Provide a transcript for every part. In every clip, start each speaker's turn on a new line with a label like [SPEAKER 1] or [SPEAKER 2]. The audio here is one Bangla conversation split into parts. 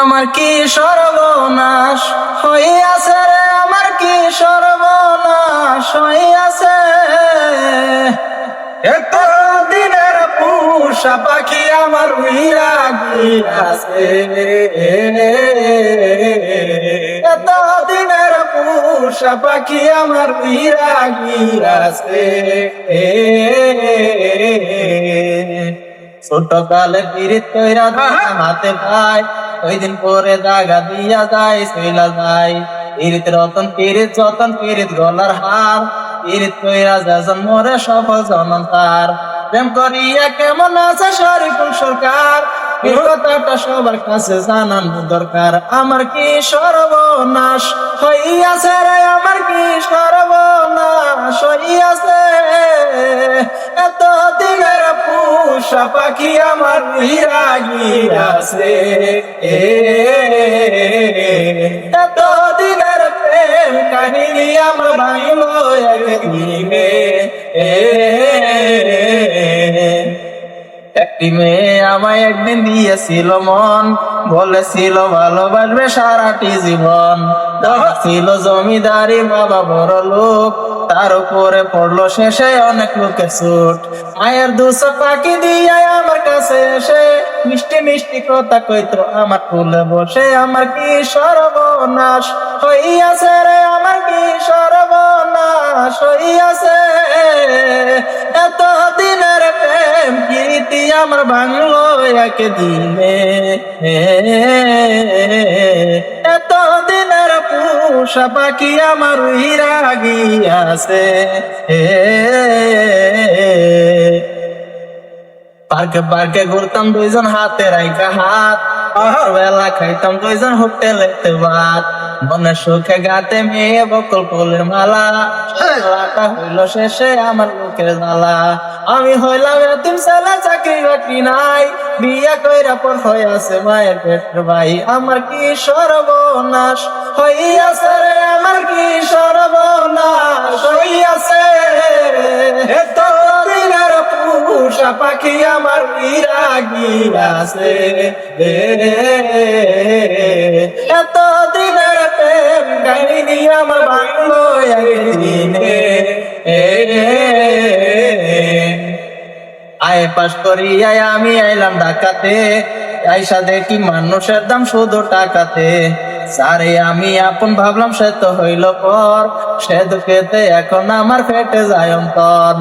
[SPEAKER 1] আমার কি সর্বনাশ হইয়াছে রে, আমার কি সর্বনাশ হইয়াছে। এত দিনের পুষা পাখি আমার উইরা গিয়াছে, এত দিনের পুষা পাখি আমার উইরা গিয়াছে। ছোট কালে পিরিত কইরা হাতে পায়, ওই দিন পরে দাগা দিয়া যায় চইলা যায়। পিরিত রতন পিরিত যতন পিরিত গলার হার, পিরিত কইরা যাজন মরে সফল জনন তার। প্রেম করিয়া কেমন আছে শরীফুল সরকার, এই কথাটা সবার কাছে জানানো দরকার। আমার কি সর্বনাশ হইয়াছে রে, আমার কি সর্বনাশ হইয়াছে। এত দিনের পুষা পাখি আমার উইরা গিয়াছে, এত দিনের প্রেম কাহিনী আমার ভাঙল একদিনে। একটি মেয়ে আমায় একদিন দিয়েছিল মন, বলেছিল ভালোবাসবে সারাটি জীবন। ছিল জমিদারি, বাবা বড় লোক, তার উপরে পড়লো শেষে অনেক লোকের ছুট। মায়ের দুশো পাখি দিয়ে আমার কাছে এসে মিষ্টি মিষ্টি কথা কইতো আমার কুলে বসে। আমার কি সর্বনাশ হইয়াছে রে, আমার কি সর্বনাশ হইয়াছে। এত দিনের প্রেম প্রীতি আমার ভাঙলো একদিনে, এত দিনের পুষা পাখি আমার উইরা গিয়াছে। পার্কে পার্কে ঘুরতাম দুইজন হাতে রাইখা হাত, বেলা খাইতাম দুইজন হোটেলেতে ভাত। মনের সুখে গাতে মেয়ে বকল ফুলের মালা, মালাটা হইল শেষে আমার লোকের জ্বালা। আমি হইলাম এতিম ছেলে, চাকরি বাকরি নাই, বিয়া কইরা পর হইয়াছে মায়ের পেটের ভাই। আমার কি সর্বনাশ হইয়াছে রে, আমার কি সর্বনাশ হইয়াছে। এত দিনের পুষা পাখি আমার উইরা গিয়াছে, এত দিনের প্রেম কাহিনী আমার ভাঙলো একদিনে। আয় পাশ করিয়া আমি আইলাম ঢাকাতে, আইসা দেখি মানুষের দাম শুধু টাকাতে। সারে আমি আপন ভাবলাম সে তো হইল পর, সে দুঃখেতে এখন আমার ফেটে যায় অন্তর।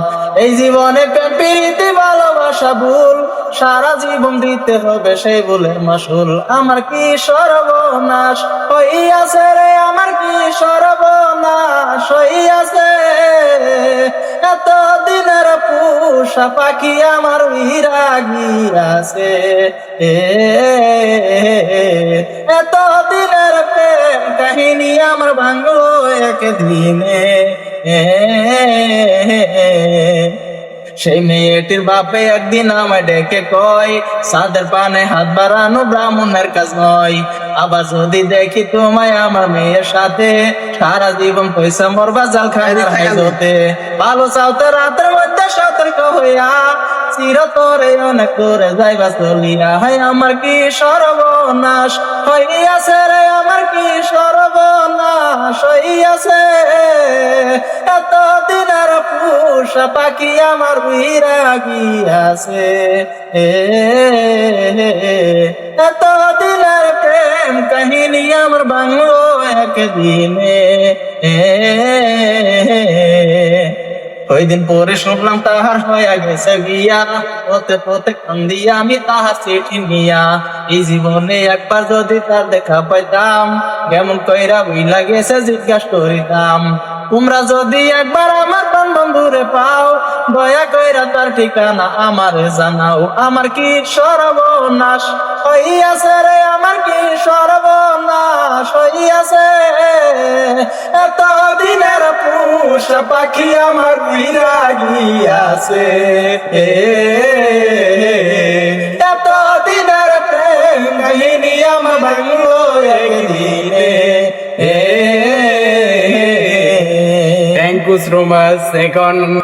[SPEAKER 1] এই জীবনে প্রেম প্রীতি ভালোবাসা ভুল, সারা জীবন দিতে হবে সেই ভুলের মাসুল। আমার কি সর্বনাশ হইয়াছে রে, আমার কি সর্বনাশ হইয়াছে। এত দিনের পুষা পাখি আমার উইরা গিয়াছে, এত দিনের প্রেম কাহিনী আমার ভাঙলো একদিনে। সেই মেয়েটির বাপে একদিন আমায় ডেকে কয়, সাদের পানে হাত বাড়ানো ব্রাহ্মণের কাজ নয়। আবার যদি দেখি তোমায় আমার মেয়ের সাথে, সারা জীবন পয়সা মরবা জাল খাইতে। ভালো চাওতে রাতের মধ্যে সতর্ক হইয়া, চিরতরে অনেক করে যাইবা চলিয়া। হয় আমার কি সর্বনাশ হইয়াছে রে, আমার কি সর্বনাশ হইয়াছে। এত দিনের পুষা পাখি আমার উইরা গিয়াছে, এত দিনের প্রেম কাহিনী আমার ভাঙলো একদিনে। ওই দিন পরে শুনলাম তাহার হইয়া গেছে বিয়া, পথে পথে কান্দিয়া আমি তাহার চিঠি নিয়া। এই জীবনে একবার যদি তার দেখা পাইতাম, কেমন কইরা বুইলা গেছে জিজ্ঞাসা করিতাম। তোমরা যদি একবার আমার প্রাণ বন্ধুরে পাও, দয়া কইরা তার ঠিকানা আমারে জানাও। আমার কি সর্বনাশ হইয়াছে রে, আমার কি সর্বনাশ হইয়াছে। এত দিনের পুষা পাখি আমার উইরা গিয়াছে, এত দিনের প্রেম কাহিনী আমার ভাঙলো একদিনে।
[SPEAKER 2] Thank you so much. Second